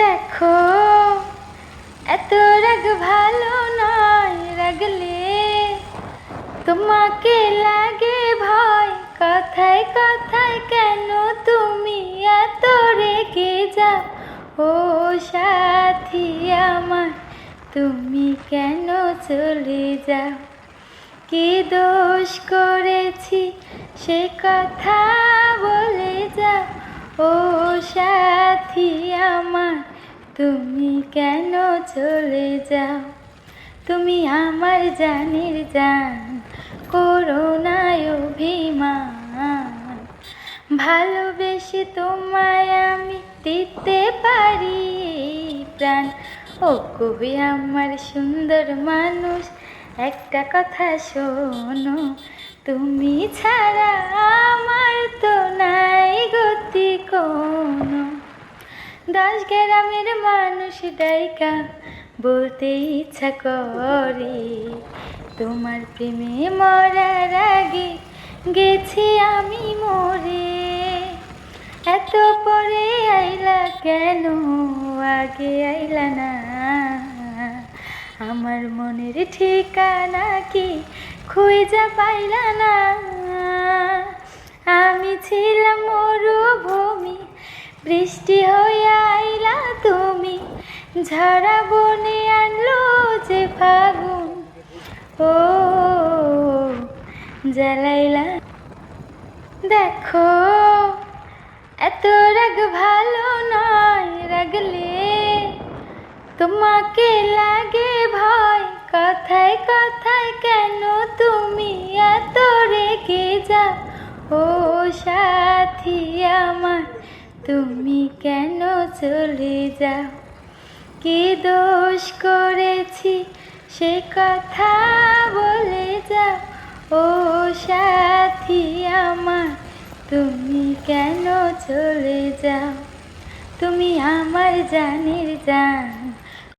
দেখো এত রাগ ভালো নয়, রাগলে তোমাকে লাগে ভয়। কথায় কথায় কেন তুমি এত রেগে যাও? ও সাথী আমার, তুমি কেন চলে যাও? কি দোষ করেছি সে কথা বলে যাও। ও সাথী আমার, তুমি কেন চলে যাও? তুমি আমার জানের জান, করো না অভিমান। ভালোবেসে তোমায় আমি দিতে পারি প্রাণ। ও কবি আমার সুন্দর মানুষ, একটা কথা শোনো, তুমি ছাড়া আমার তো নাই গতি কোনো। 10 গ্রামের মানুষ ডাইকা বলতে ইচ্ছা করে, তোমার প্রেমে মরার আগে গেছি আমি মরে। এত পরে আইলা কেন, আগে আইলা না? আমার মনের ঠিকানা কি খুঁজা পাইলা না? আমি ছিলাম মরুভূমি, বৃষ্টি হইয়া আইলা তুমি, ঝরা বনে আনলো যে ফাগুন। ও জ্বালাইলা। দেখো এত রাগ ভালো নয়, রাগলে তোমাকে লাগে ভয়। কথায় কথায় কেন তুমি এত রেগে যাও? ও সাথী আমার, তুমি কেন চলে যাও? কি দোষ করেছি সে কথা বলে যাও। ও সাথী আমার, তুমি কেন চলে যাও? তুমি আমার জানের জান,